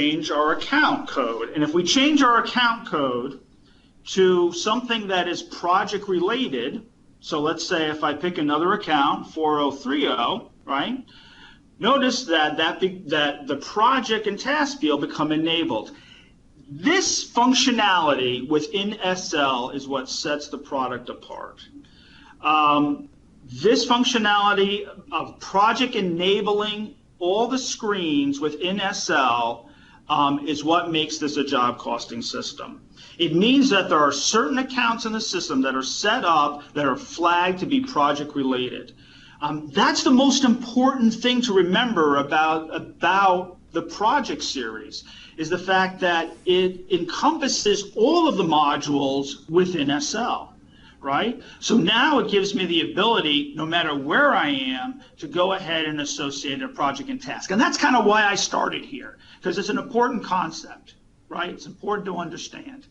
change our account code. And if we change our account code to something that is project related, so let's say if I pick another account, 4030, right? Notice that the project and task field become enabled. This functionality within SL is what sets the product apart. This functionality of project enabling all the screens within SL is what makes this a job costing system. It means that there are certain accounts in the system that are set up that are flagged to be project related. That's the most important thing to remember about the project series, is the fact that it encompasses all of the modules within SL. Right? So now it gives me the ability, no matter where I am, to go ahead and associate a project and task. And that's kind of why I started here, because it's an important concept, right? It's important to understand.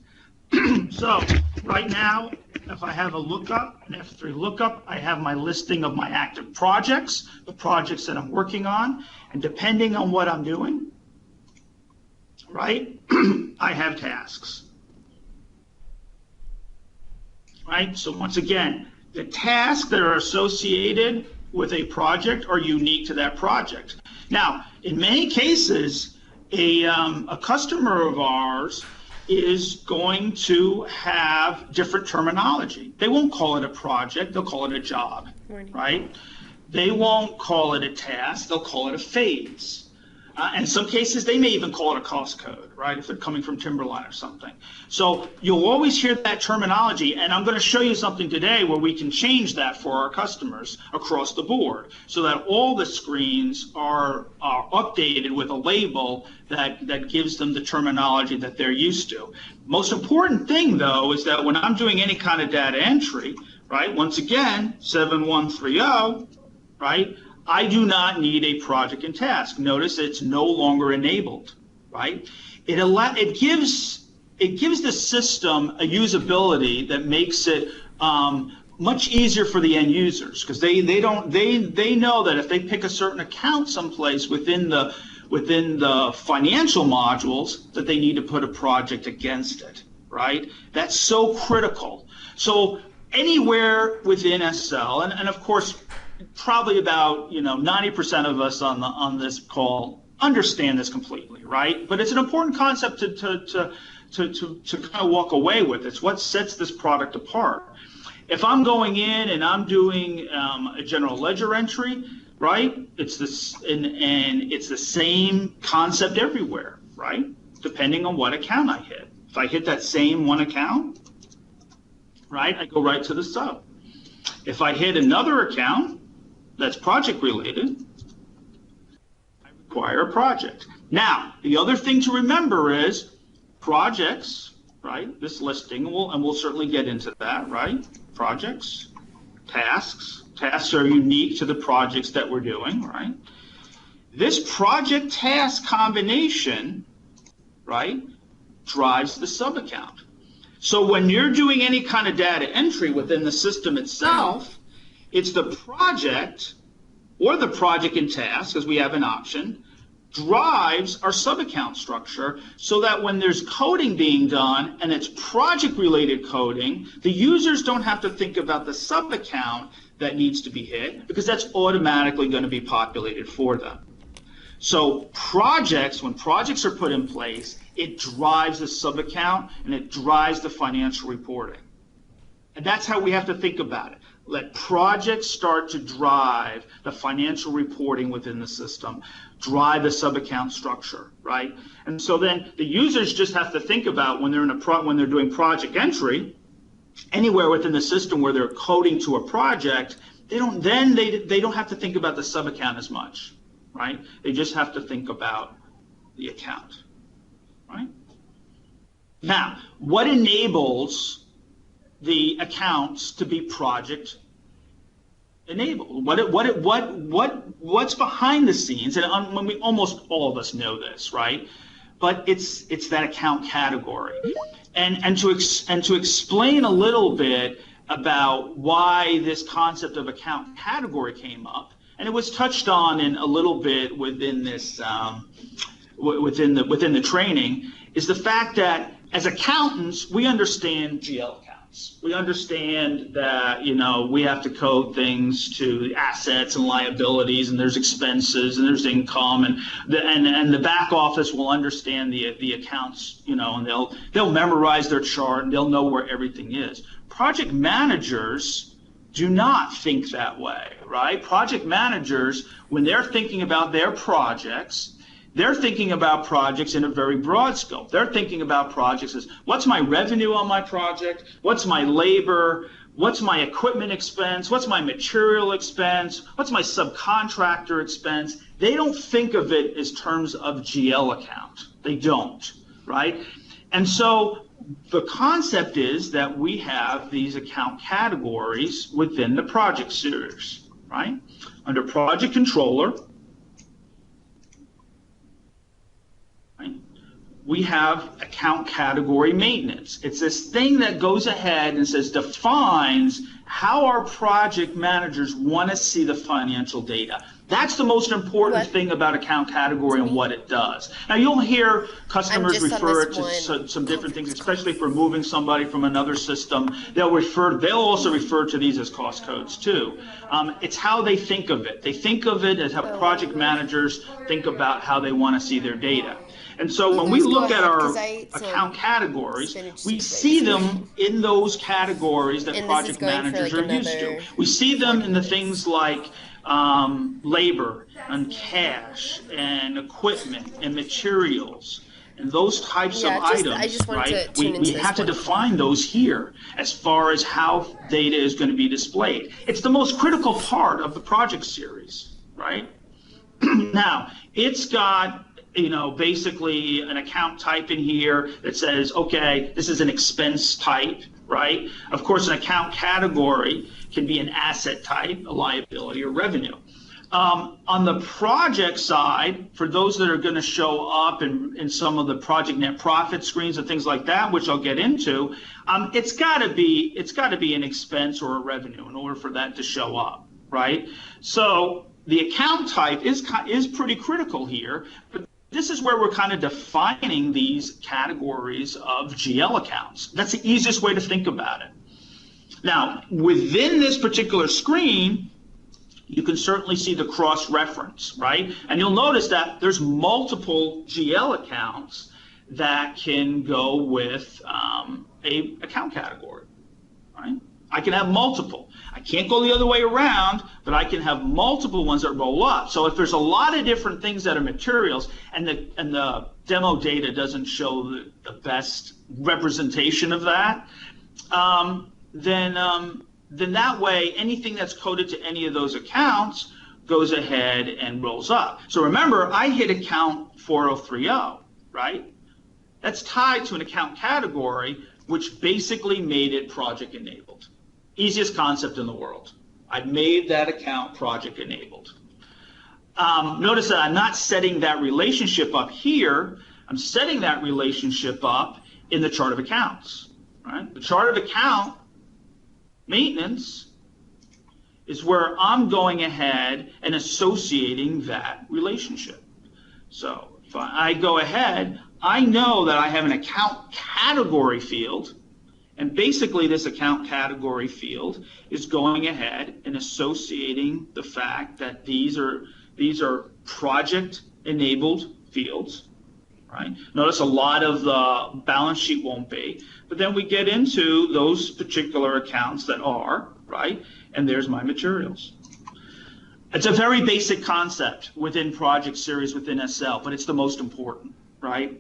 So right now, if I have a lookup, an F3 lookup, I have my listing of my active projects, the projects that I'm working on, and depending on what I'm doing, right, I have tasks. Right? So once again, the tasks that are associated with a project are unique to that project. Now, in many cases, a customer of ours is going to have different terminology. They won't call it a project, they'll call it a job, right? They won't call it a task, they'll call it a phase. And in some cases, they may even call it a cost code, right, if they're coming from Timberline or something. So you'll always hear that terminology, and I'm going to show you something today where we can change that for our customers across the board so that all the screens are updated with a label that gives them the terminology that they're used to. Most important thing, though, is that when I'm doing any kind of data entry, right, once again, 7130, right, I do not need a project and task. Notice it's no longer enabled, right? It gives the system a usability that makes it much easier for the end users, because they know that if they pick a certain account someplace within the financial modules, that they need to put a project against it, right? That's so critical. So anywhere within SL, and of course, probably about 90% of us on this call understand this completely, right? But it's an important concept to kind of walk away with. It's what sets this product apart. If I'm going in and I'm doing a general ledger entry, right? It's this, and it's the same concept everywhere, right? Depending on what account I hit. If I hit that same one account, right, I go right to the sub. If I hit another account that's project related, I require a project. Now, the other thing to remember is projects, right? This listing, and we'll certainly get into that, right? Projects, tasks. Tasks are unique to the projects that we're doing, right? This project task combination, right, drives the sub account. So when you're doing any kind of data entry within the system itself, it's the project or the project and task, because we have an option, drives our sub-account structure so that when there's coding being done and it's project-related coding, the users don't have to think about the sub-account that needs to be hit, because that's automatically going to be populated for them. So projects, when projects are put in place, it drives the sub-account and it drives the financial reporting. And that's how we have to think about it. Let projects start to drive the financial reporting within the system, drive the sub-account structure, right? And so then the users just have to think about when they're when they're doing project entry, anywhere within the system where they're coding to a project, they don't have to think about the sub-account as much, right? They just have to think about the account, right? Now, what enables the accounts to be project enabled? What's behind the scenes? And almost all of us know this, right? But it's that account category, and to explain a little bit about why this concept of account category came up, and it was touched on in a little bit within this within the training is the fact that as accountants, we understand GL accounts. We understand that, you know, we have to code things to assets and liabilities, and there's expenses and there's income, and the back office will understand the accounts, you know, and they'll memorize their chart and they'll know where everything is. Project managers do not think that way, right? Project managers, when they're thinking about their projects, they're thinking about projects in a very broad scope. They're thinking about projects as, what's my revenue on my project? What's my labor? What's my equipment expense? What's my material expense? What's my subcontractor expense? They don't think of it as terms of GL account. They don't, right? And so the concept is that we have these account categories within the project series, right? Under project controller, we have account category maintenance. It's this thing that goes ahead and says, defines how our project managers want to see the financial data. That's the most important thing about account category and what it does. Now, you'll hear customers refer it to some different things, especially if we're moving somebody from another system. They'll also refer to these as cost codes too. It's how they think of it. They think of it as how project managers think about how they want to see their data. And so when we look at our account categories, we see them in those categories that project managers are used to. We see them in the things like labor and cash and equipment and materials and those types of items, right? We have to define those here as far as how data is going to be displayed. It's the most critical part of the project series, right? Now, it's got, you know, basically an account type in here that says, okay, this is an expense type, right? Of course, an account category can be an asset type, a liability, or revenue. On the project side, for those that are going to show up in some of the project net profit screens and things like that, which I'll get into, it's got to be an expense or a revenue in order for that to show up, right? So the account type is pretty critical here, but this is where we're kind of defining these categories of GL accounts. That's the easiest way to think about it. Now, within this particular screen, you can certainly see the cross-reference, right? And you'll notice that there's multiple GL accounts that can go with a account category, right? I can have multiple. I can't go the other way around, but I can have multiple ones that roll up. So if there's a lot of different things that are materials, and the demo data doesn't show the best representation of that, then that way anything that's coded to any of those accounts goes ahead and rolls up. So remember, I hit account 4030, right? That's tied to an account category, which basically made it project enabled. Easiest concept in the world. I've made that account project enabled. Notice that I'm not setting that relationship up here. I'm setting that relationship up in the chart of accounts, right? The chart of account maintenance is where I'm going ahead and associating that relationship. So if I go ahead, I know that I have an account category field, and basically this account category field is going ahead and associating the fact that these are project enabled fields, right? Notice a lot of the balance sheet won't be, but then we get into those particular accounts that are, right? And there's my materials. It's a very basic concept within project series within SL, but it's the most important, right?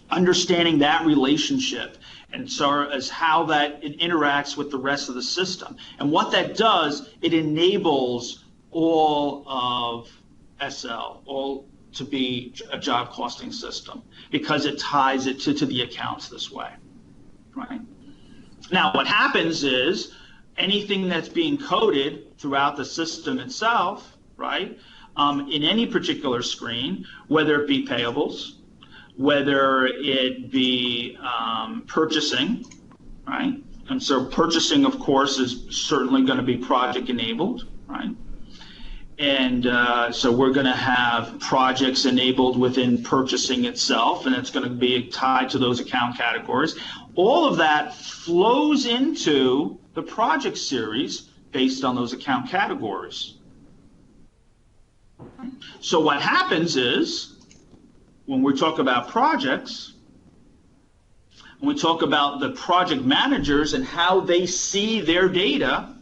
Understanding that relationship and so as how that it interacts with the rest of the system. And what that does, it enables all of SL, all to be a job costing system, because it ties it to the accounts this way, right? Now, what happens is anything that's being coded throughout the system itself, right, in any particular screen, whether it be payables, whether it be purchasing, right? And so purchasing, of course, is certainly going to be project enabled, right? And so we're going to have projects enabled within purchasing itself, and it's going to be tied to those account categories. All of that flows into the project series based on those account categories. So what happens is, when we talk about projects, when we talk about the project managers and how they see their data,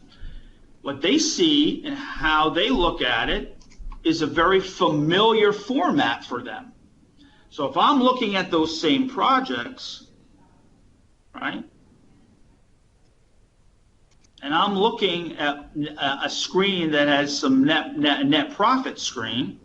what they see and how they look at it is a very familiar format for them. So if I'm looking at those same projects, right, and I'm looking at a screen that has some net profit screen,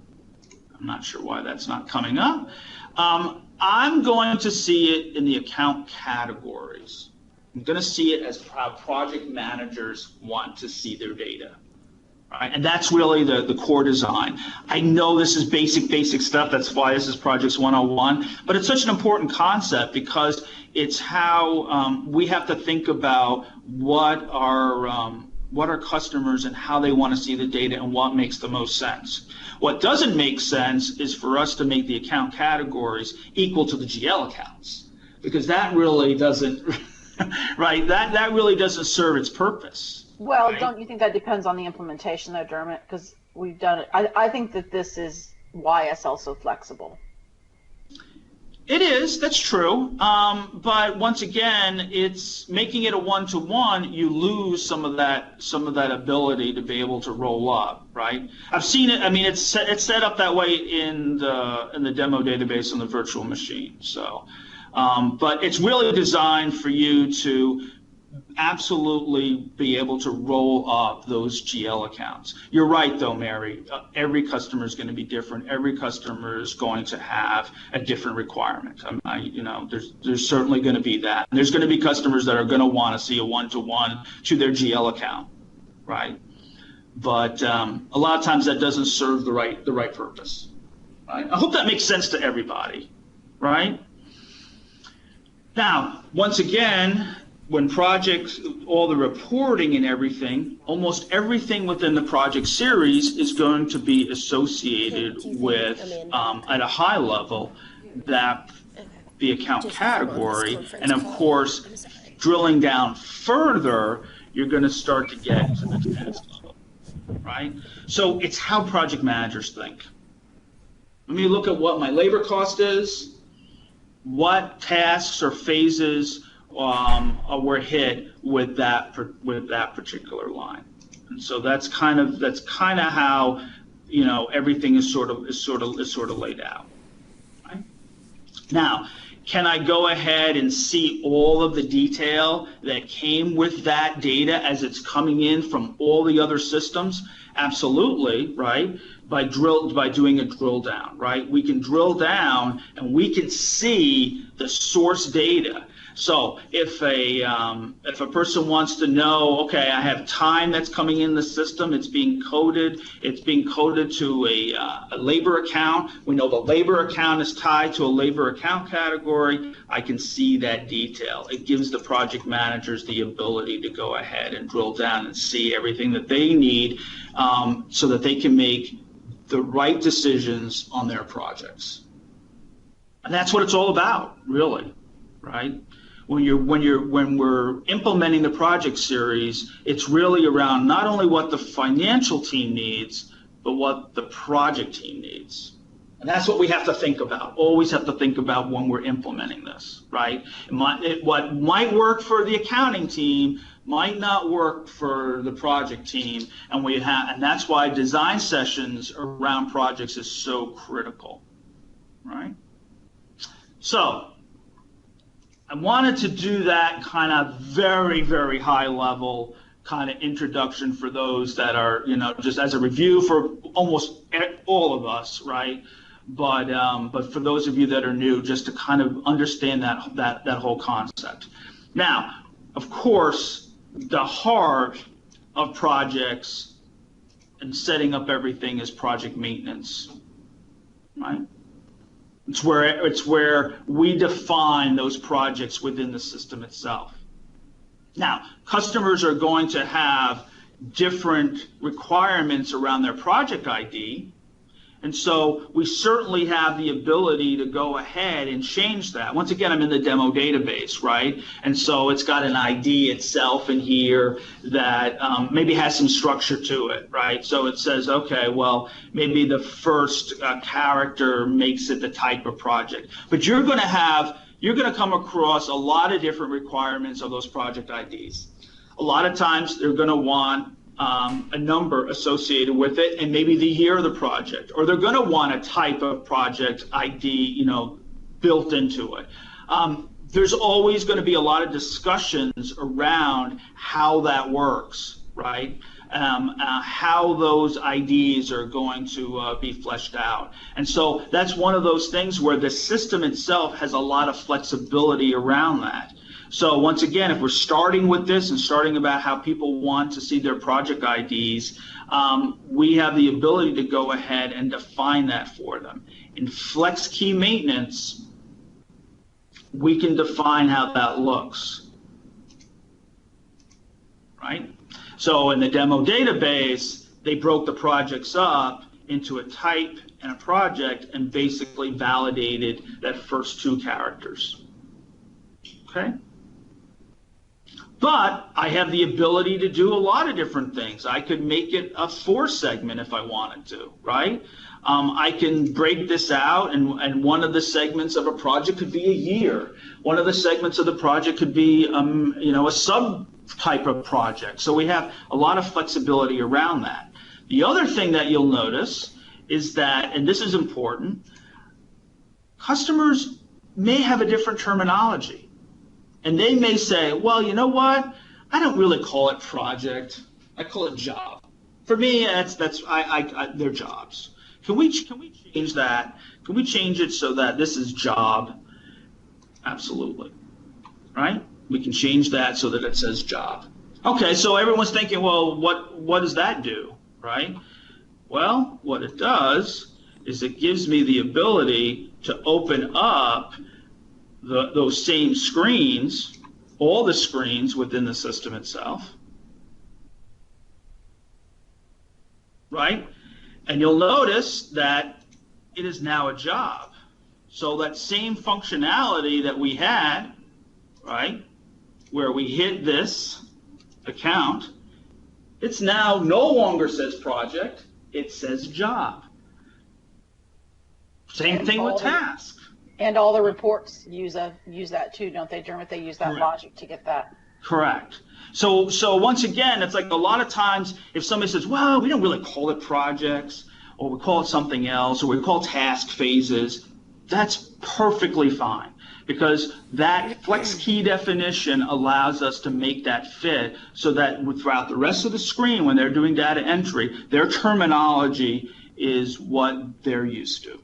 I'm not sure why that's not coming up, I'm going to see it in the account categories. I'm going to see it as how project managers want to see their data, right? And that's really the core design. I know this is basic stuff. That's why this is Projects 101. But it's such an important concept because it's how we have to think about what our customers and how they want to see the data and what makes the most sense. What doesn't make sense is for us to make the account categories equal to the GL accounts, because that really doesn't, right? That really doesn't serve its purpose. Well, right? Don't you think that depends on the implementation though, Dermot? Because we've done it. I think that this is why YSL so flexible. It is, that's true. But once again, it's making it a one-to-one, you lose some of that ability to be able to roll up, right? I've seen it, I mean, it's set up that way in the demo database on the virtual machine. So, but it's really designed for you to absolutely be able to roll up those GL accounts. You're right though, Mary, every customer is going to be different. Every customer is going to have a different requirement. There's certainly going to be that. And there's going to be customers that are going to want to see a one-to-one to their GL account, right? But a lot of times that doesn't serve the right purpose. Right? I hope that makes sense to everybody, right? Now, once again, when projects, all the reporting and everything, almost everything within the project series is going to be associated with, at a high level, that the account category. And of course, drilling down further, you're going to start to get to the task level, right? So it's how project managers think. Let me look at what my labor cost is, what tasks or phases were hit with that particular line, and so that's kind of how everything is sort of laid out. Right? Now, can I go ahead and see all of the detail that came with that data as it's coming in from all the other systems? Absolutely, right? By doing a drill down, right? We can drill down and we can see the source data. So if a person wants to know, okay, I have time that's coming in the system, it's being coded to a labor account. We know the labor account is tied to a labor account category. I can see that detail. It gives the project managers the ability to go ahead and drill down and see everything that they need, so that they can make the right decisions on their projects. And that's what it's all about, really, right? When we're implementing the project series, it's really around not only what the financial team needs, but what the project team needs. And that's what we have to think about, always have to think about when we're implementing this, right? What might work for the accounting team might not work for the project team, and that's why design sessions around projects is so critical, right? So I wanted to do that kind of very, very high level kind of introduction for those that are, just as a review for almost all of us, right? But for those of you that are new, just to kind of understand that whole concept. Now, of course, the heart of projects and setting up everything is project maintenance, right? It's where we define those projects within the system itself. Now, customers are going to have different requirements around their project ID. And so we certainly have the ability to go ahead and change that. Once again, I'm in the demo database, right? And so it's got an ID itself in here that maybe has some structure to it, right? So it says, okay, well, maybe the first character makes it the type of project. But you're going to come across a lot of different requirements of those project IDs. A lot of times they're going to want a number associated with it and maybe the year of the project, or they're going to want a type of project ID, built into it. There's always going to be a lot of discussions around how that works, right? How those IDs are going to be fleshed out. And so that's one of those things where the system itself has a lot of flexibility around that. So once again, if we're starting with this and starting about how people want to see their project IDs, we have the ability to go ahead and define that for them. In Flex Key Maintenance, we can define how that looks, right? So in the demo database, they broke the projects up into a type and a project and basically validated that first two characters, okay? But I have the ability to do a lot of different things. I could make it a 4-segment if I wanted to, right? I can break this out, and one of the segments of a project could be a year. One of the segments of the project could be, a subtype of project. So we have a lot of flexibility around that. The other thing that you'll notice is that, and this is important, customers may have a different terminology. And they may say, well, you know what? I don't really call it project. I call it job. For me, they're jobs. Can we change that? Can we change it so that this is job? Absolutely. Right? We can change that so that it says job. Okay, so everyone's thinking, well, what does that do? Right? Well, what it does is it gives me the ability to open up those same screens, all the screens within the system itself, right? And you'll notice that it is now a job. So that same functionality that we had, right, where we hit this account, it's now no longer says project, it says job. Same thing with task. And all the reports use that too, don't they, Dermot? They use that Correct. logic to get that. Correct. So once again, it's like a lot of times if somebody says, well, we don't really call it projects, or we call it something else, or we call task phases, that's perfectly fine, because that flex key definition allows us to make that fit so that throughout the rest of the screen when they're doing data entry, their terminology is what they're used to.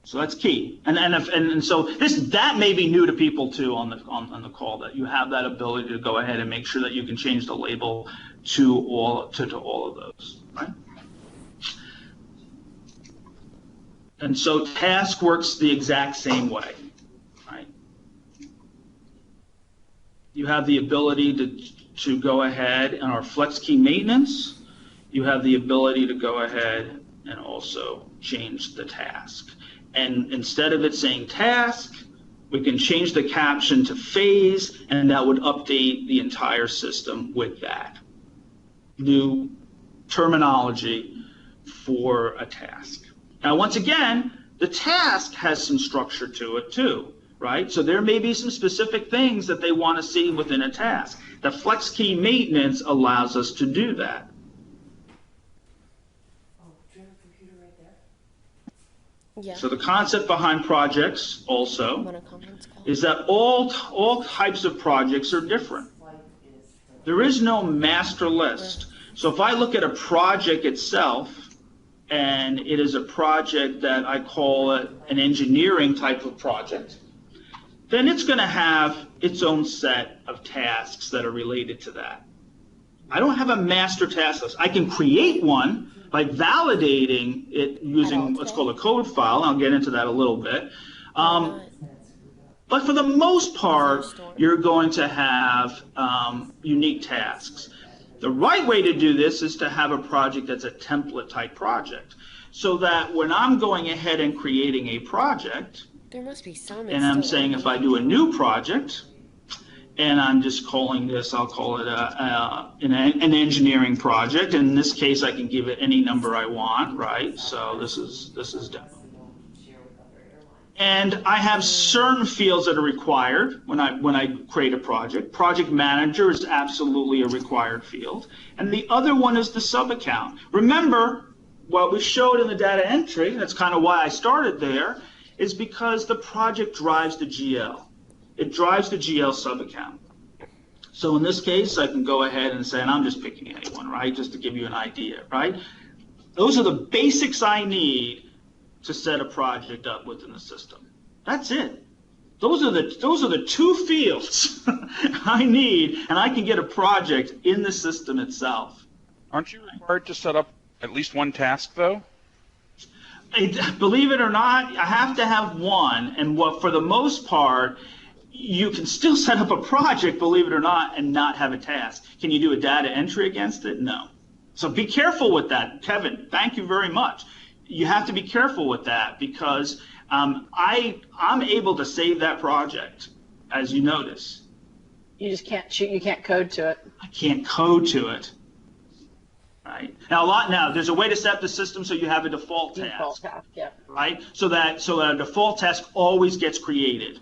So that's key, and so that may be new to people too on the call, that you have that ability to go ahead and make sure that you can change the label to all of those, right? And so task works the exact same way, right? You have the ability to go ahead in our flex key maintenance. You have the ability to go ahead and also change the task. And instead of it saying task, we can change the caption to phase, and that would update the entire system with that new terminology for a task. Now, once again, the task has some structure to it too, right? So there may be some specific things that they want to see within a task. The flex key maintenance allows us to do that. Yeah. So the concept behind projects also is that all types of projects are different. There is no master list. So if I look at a project itself, and it is a project that I call it an engineering type of project, then it's going to have its own set of tasks that are related to that. I don't have a master task list. I can create one by validating it using what's called a code file. I'll get into that a little bit. But for the most part, you're going to have unique tasks. The right way to do this is to have a project that's a template type project, so that when I'm going ahead and creating a project, There must be some. and I'm saying if I do a new project, and I'm just calling this, I'll call it an engineering project. In this case, I can give it any number I want, right? So this is demo. And I have certain fields that are required when I create a project. Project manager is absolutely a required field. And the other one is the sub-account. Remember, what we showed in the data entry, that's kind of why I started there, is because the project drives the GL. It drives the GL sub-account. So in this case, I can go ahead and say, and I'm just picking anyone, right, just to give you an idea, right? Those are the basics I need to set a project up within the system. That's it. Those are the two fields I need, and I can get a project in the system itself. Aren't you required to set up at least one task, though? Believe it or not, I have to have one, and for the most part, you can still set up a project, believe it or not, and not have a task. Can you do a data entry against it? No. So be careful with that. Kevin, thank you very much. You have to be careful with that, because I'm able to save that project, as you notice. You just can't you can't code to it. I can't code to it. Right. Now there's a way to set up the system so you have a default task. Default task, yeah. Right? So that a default task always gets created.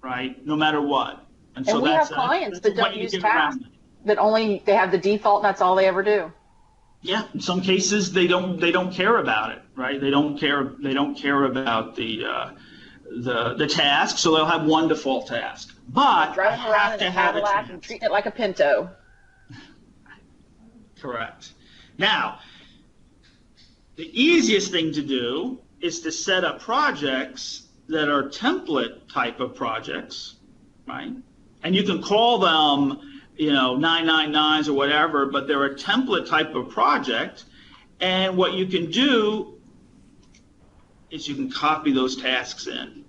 Right? No matter what. And we have clients that don't use tasks, that they have the default and that's all they ever do. Yeah, in some cases they don't care about it, right? They don't care about the task, so they'll have one default task. But driving around in a Cadillac and treating it like a Pinto. Correct. Now, the easiest thing to do is to set up projects that are template type of projects, right? And you can call them, 999s or whatever, but they're a template type of project. And what you can do is you can copy those tasks in,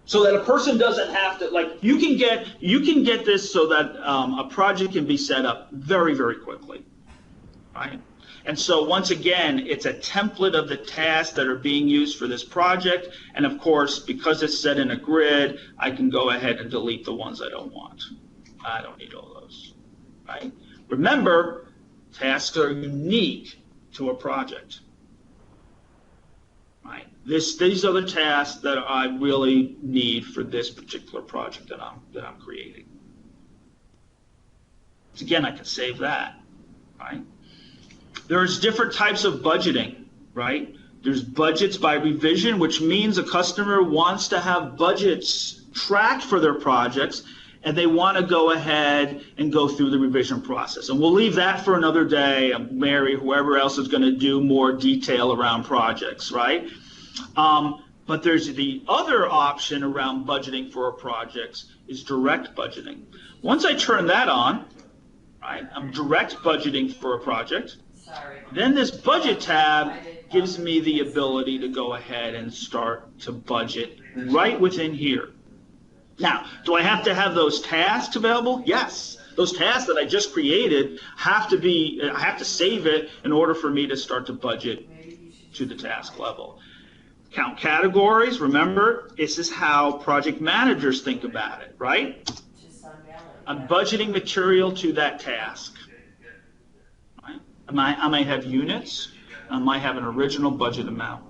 so that a person doesn't have to, like, you can get this so that a project can be set up very, very quickly, right? And so once again, it's a template of the tasks that are being used for this project. And of course, because it's set in a grid, I can go ahead and delete the ones I don't want. I don't need all those, right? Remember, tasks are unique to a project, right? These are the tasks that I really need for this particular project that I'm creating. So again, I can save that, right? There's different types of budgeting, right? There's budgets by revision, which means a customer wants to have budgets tracked for their projects, and they want to go ahead and go through the revision process. And we'll leave that for another day. Mary, whoever else is going to do more detail around projects, right? But there's the other option around budgeting for projects is direct budgeting. Once I turn that on, right, I'm direct budgeting for a project. Then this budget tab gives me the ability to go ahead and start to budget right within here. Now, do I have to have those tasks available? Yes. Those tasks that I just created I have to save it in order for me to start to budget to the task level. Count categories, remember, this is how project managers think about it, right? I'm budgeting material to that task. Right? I might have units, I might have an original budget amount,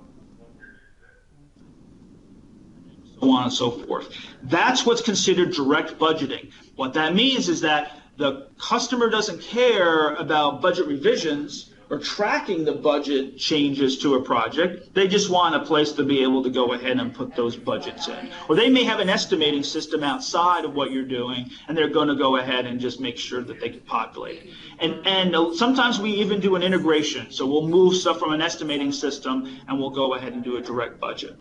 so on and so forth. That's what's considered direct budgeting. What that means is that the customer doesn't care about budget revisions or tracking the budget changes to a project. They just want a place to be able to go ahead and put those budgets in. Or they may have an estimating system outside of what you're doing, and they're going to go ahead and just make sure that they can populate it. And sometimes we even do an integration. So we'll move stuff from an estimating system, and we'll go ahead and do a direct budget.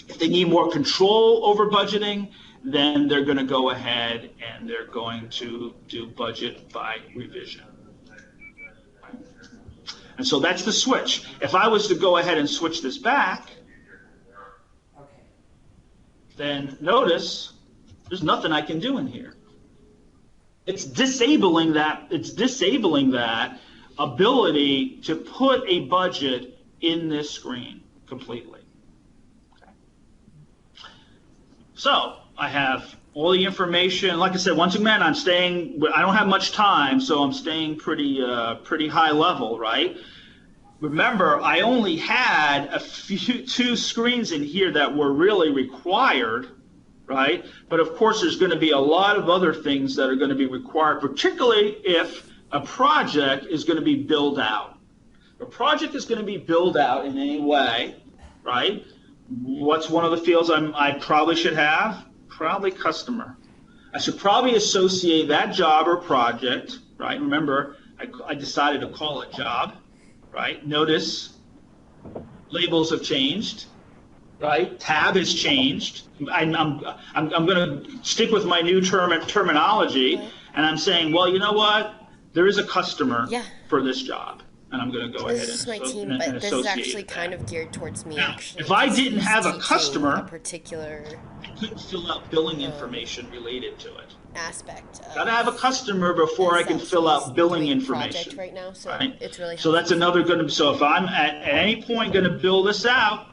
If they need more control over budgeting, then they're going to go ahead and they're going to do budget by revision. And so that's the switch. If I was to go ahead and switch this back, then notice there's nothing I can do in here. it's disabling that ability to put a budget in this screen completely. Okay. So I have all the information. Like I said, once again, I don't have much time, so I'm staying pretty high level, right? Remember, I only had two screens in here that were really required, right? But of course, there's going to be a lot of other things that are going to be required, particularly if a project is going to be built out. If a project is going to be built out in any way, right? What's one of the fields I probably should have? Probably customer. I should probably associate that job or project, right? Remember, I decided to call it job, right? Notice labels have changed, right? Tab has changed. I'm going to stick with my new terminology, and I'm saying, well, you know what? There is a customer for this job, and I'm going to go ahead This is my and team, but this is actually kind of geared towards me. Now, Actually, if I didn't have a customer, a particular I couldn't fill out billing information related to it. aspect. Gotta have a customer before I can fill out billing information. Right now, so right? it's really so that's another good. So if I'm at any point going to build this out,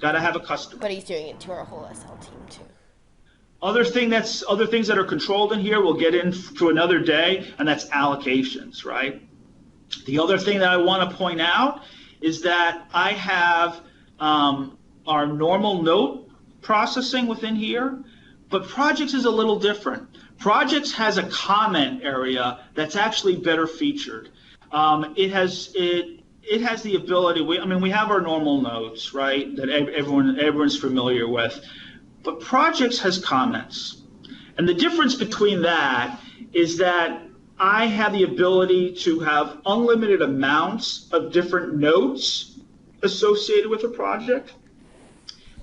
gotta have a customer. But he's doing it to our whole SL team too. Other things that are controlled in here, we'll get into another day, and that's allocations, right? The other thing that I want to point out is that I have our normal note processing within here, but projects is a little different. Projects has a comment area that's actually better featured. It has the ability. We have our normal notes, right, that everyone's familiar with, but projects has comments, and the difference between that is that I have the ability to have unlimited amounts of different notes associated with a project,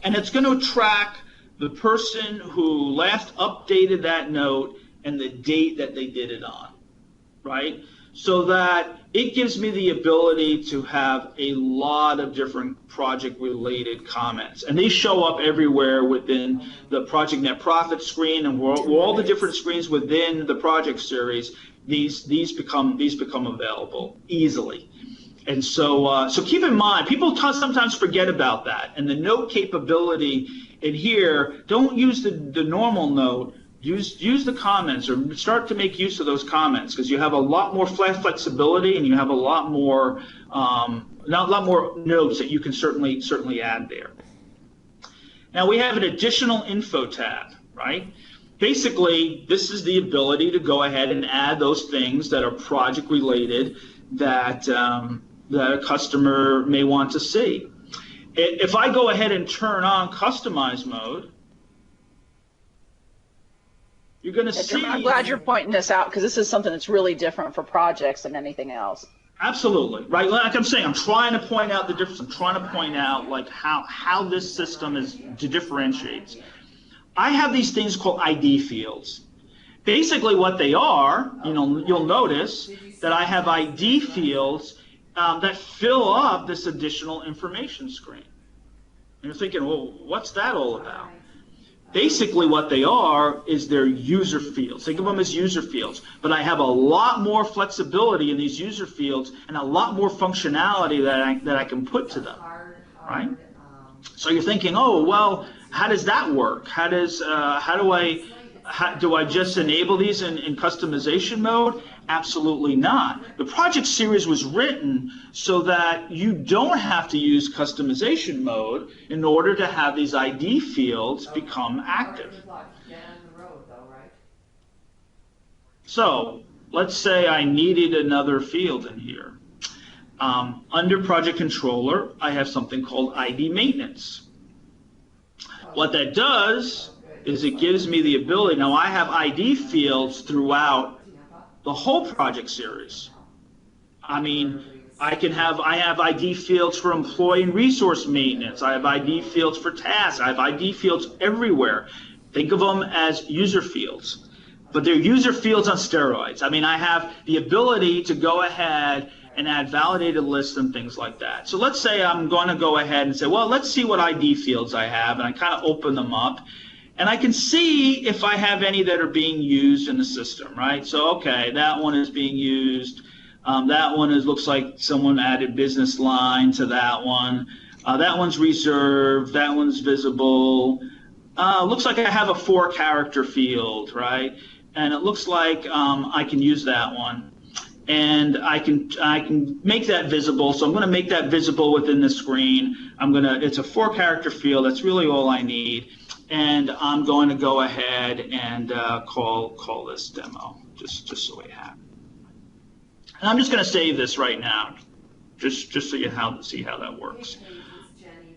and it's going to track the person who last updated that note and the date that they did it on, right? So that it gives me the ability to have a lot of different project-related comments. And they show up everywhere within the Project Net Profit screen and all the different screens within the project series. These become available easily. And so keep in mind, people sometimes forget about that. And the note capability in here, don't use the normal note. Use the comments, or start to make use of those comments, because you have a lot more flexibility, and you have a lot more notes that you can certainly add there. Now we have an additional info tab, right? Basically, this is the ability to go ahead and add those things that are project related that that a customer may want to see. If I go ahead and turn on customize mode, you're going to see. I'm glad you're pointing this out, because this is something that's really different for projects than anything else. Absolutely, right? Like I'm saying, I'm trying to point out the difference. I'm trying to point out like how this system differentiates. I have these things called ID fields. Basically, what they are, you'll notice that I have ID fields that fill up this additional information screen. And you're thinking, well, what's that all about? Basically, what they are is they're user fields. Think of them as user fields. But I have a lot more flexibility in these user fields and a lot more functionality that I can put to them, right? So you're thinking, oh, well, how does that work? Do I just enable these in customization mode? Absolutely not. The project series was written so that you don't have to use customization mode in order to have these ID fields become active. So let's say I needed another field in here. Under Project Controller, I have something called ID Maintenance. What that does is it gives me the ability. Now I have ID fields throughout the whole project series. I have ID fields for employee and resource maintenance. I have ID fields for tasks. I have ID fields everywhere. Think of them as user fields, but they're user fields on steroids. I have the ability to go ahead and add validated lists and things like that. So let's say I'm going to go ahead and say, well, let's see what ID fields I have, and I kind of open them up. And I can see if I have any that are being used in the system, right? So, okay, that one is being used. That one looks like someone added business line to that one. That one's reserved. That one's visible. Looks like I have a 4-character field, right? And it looks like I can use that one. And I can make that visible. So I'm going to make that visible within the screen. It's a 4-character field. That's really all I need. And I'm going to go ahead and call this demo, just so we have it. And I'm just going to save this right now, just so you see how that works.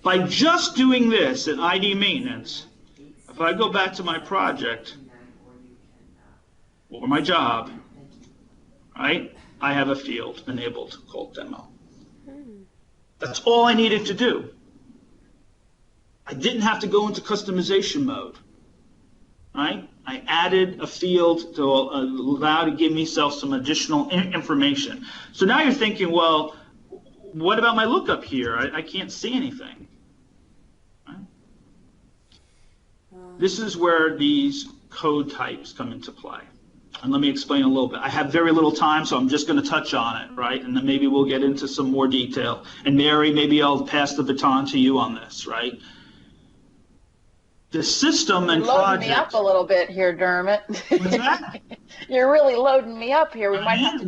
By just doing this in ID maintenance, if I go back to my project or my job, right, I have a field enabled called demo. That's all I needed to do. I didn't have to go into customization mode, right? I added a field to allow to give myself some additional information. So now you're thinking, well, what about my lookup here? I can't see anything. Right? This is where these code types come into play. And let me explain a little bit. I have very little time, so I'm just going to touch on it, right? And then maybe we'll get into some more detail. And Mary, maybe I'll pass the baton to you on this, right? The system and project. Loading me up a little bit here, Dermot. What's that? You're really loading me up here. We might have to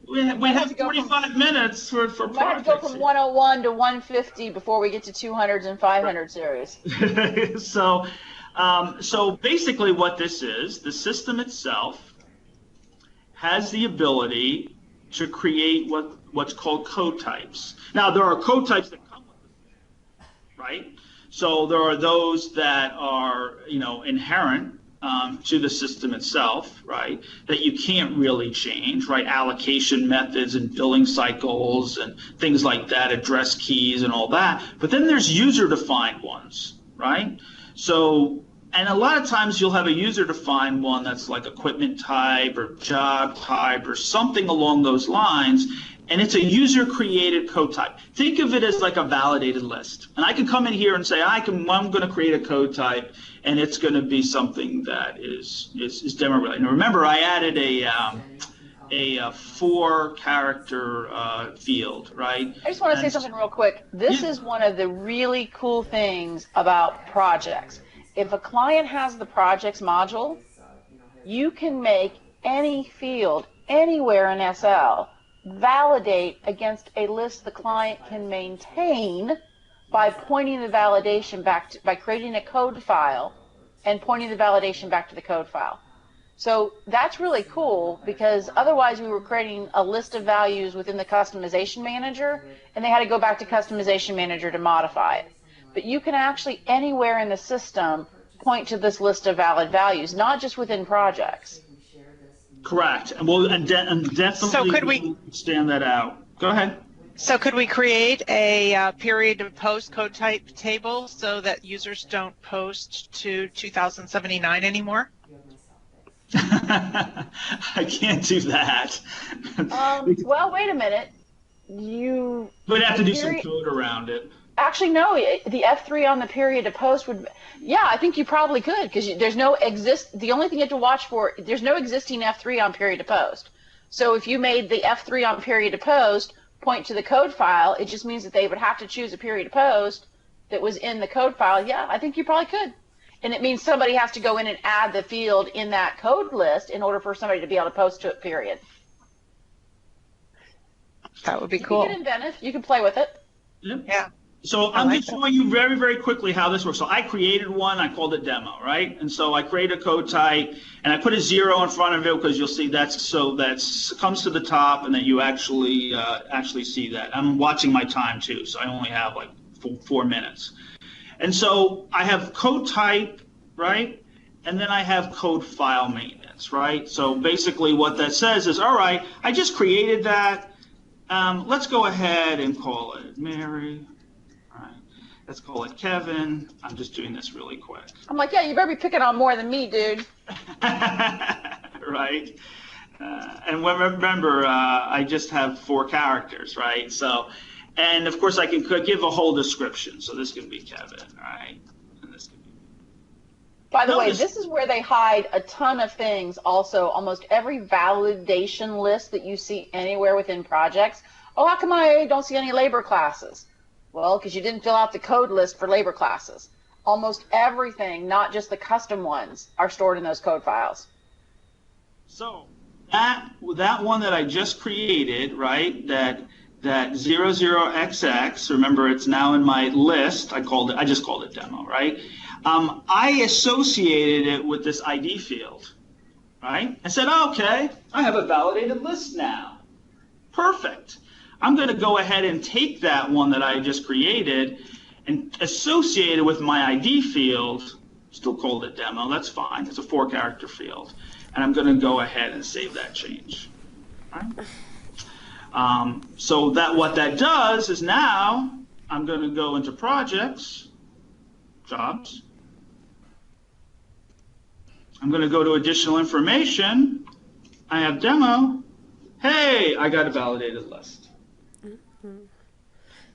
we have 45 minutes for projects. We might have to go from 101 to 150 before we get to 200s and 500 series. So basically what this is, the system itself has the ability to create what's called code types. Now, there are code types that come with it, right? So there are those that are, inherent to the system itself, right, that you can't really change, right? Allocation methods and billing cycles and things like that, address keys and all that. But then there's user-defined ones, right? So, and a lot of times you'll have a user-defined one that's like equipment type or job type or something along those lines. And it's a user-created code type. Think of it as like a validated list. And I can come in here and say, I'm going to create a code type, and it's going to be something that is demo related. Now remember, I added a 4-character field, right? I just want to say something real quick. This is one of the really cool things about projects. If a client has the projects module, you can make any field anywhere in SL validate against a list the client can maintain by pointing the validation back to, by creating a code file and pointing the validation back to the code file. So that's really cool, because otherwise we were creating a list of values within the customization manager and they had to go back to customization manager to modify it. But you can actually anywhere in the system point to this list of valid values, not just within projects. Correct, and we'll definitely So could we stand that out. Go ahead. So could we create a period of post code type table so that users don't post to 2079 anymore? I can't do that. Well, wait a minute. You would have to do some code around it. Actually, no. The F3 on the period of post would. Yeah, I think you probably could, because there's no The only thing you have to watch for, there's no existing F3 on period of post. So if you made the F3 on period of post point to the code file, it just means that they would have to choose a period of post that was in the code file. Yeah, I think you probably could. And it means somebody has to go in and add the field in that code list in order for somebody to be able to post to it, period. That would be cool. You can invent it. You can play with it. Yep. Yeah. So I'm just showing you very, very quickly how this works. So I created one, I called it demo, right? And so I created a code type, and I put a 0 in front of it because you'll see that's comes to the top, and then you actually see that. I'm watching my time too, so I only have like 4 minutes. And so I have code type, right? And then I have code file maintenance, right? So basically what that says is, all right, I just created that. Let's go ahead and call it Mary. Let's call it Kevin. I'm just doing this really quick. I'm like, yeah, you better be picking on more than me, dude. Right. And remember, I just have 4 characters, right? So, and of course I can give a whole description. So this can be Kevin, right? And this can be By the way, Notice- this is where they hide a ton of things. Also, almost every validation list that you see anywhere within projects. Oh, how come I don't see any labor classes? Well, because you didn't fill out the code list for labor classes. Almost everything, not just the custom ones, are stored in those code files. So that one that I just created, right? That 00XX. Remember, it's now in my list. I just called it demo, right? I associated it with this ID field, right? I said, oh, okay, I have a validated list now. Perfect. I'm going to go ahead and take that one that I just created and associate it with my ID field. Still called it demo. That's fine. It's a 4-character field. And I'm going to go ahead and save that change. Right? So what that does is now I'm going to go into projects, jobs. I'm going to go to additional information. I have demo. Hey, I got a validated list.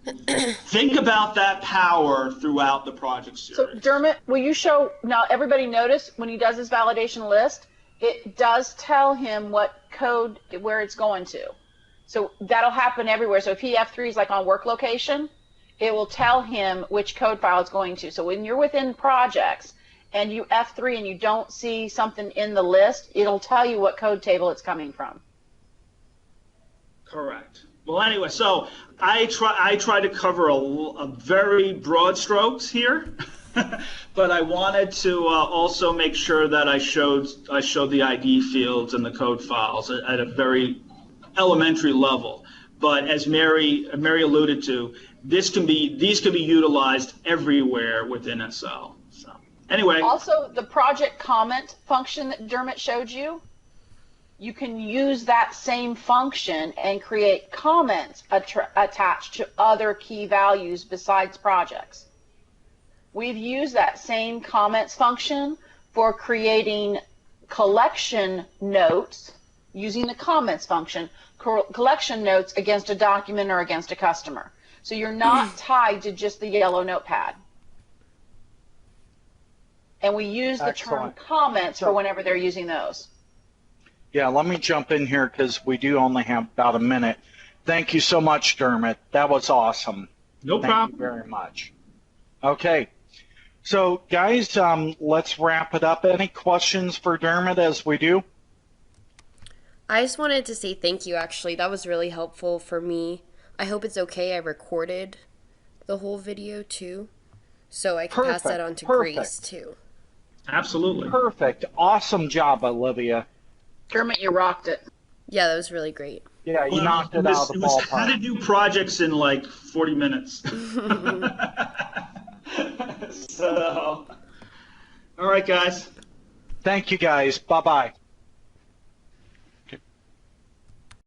Think about that power throughout the project series. So Dermot, will you show, now everybody notice when he does his validation list, it does tell him what code, where it's going to. So that'll happen everywhere. So if he F3 is like on work location, it will tell him which code file it's going to. So when you're within projects and you F3 and you don't see something in the list, it'll tell you what code table it's coming from. Correct. Well, anyway, so I try to cover a very broad strokes here, but I wanted to also make sure that I showed the ID fields and the code files at a very elementary level. But as Mary alluded to, these can be utilized everywhere within SL. So anyway. Also, the project comment function that Dermot showed you, you can use that same function and create comments attached to other key values besides projects. We've used that same comments function for creating collection notes using the comments function, collection notes against a document or against a customer. So you're not tied to just the yellow notepad. And we use the term comments for whenever they're using those. Yeah, let me jump in here because we do only have about a minute. Thank you so much, Dermot. That was awesome. No problem. Thank you very much. Okay. So, guys, let's wrap it up. Any questions for Dermot as we do? I just wanted to say thank you, actually. That was really helpful for me. I hope it's okay. I recorded the whole video, too, so I can pass that on to Grace, too. Absolutely. Perfect. Awesome job, Olivia. Dermot, you rocked it. Yeah, that was really great. Yeah, you knocked it out of the ballpark. How to do projects in like 40 minutes. So, all right, guys. Thank you, guys. Bye-bye.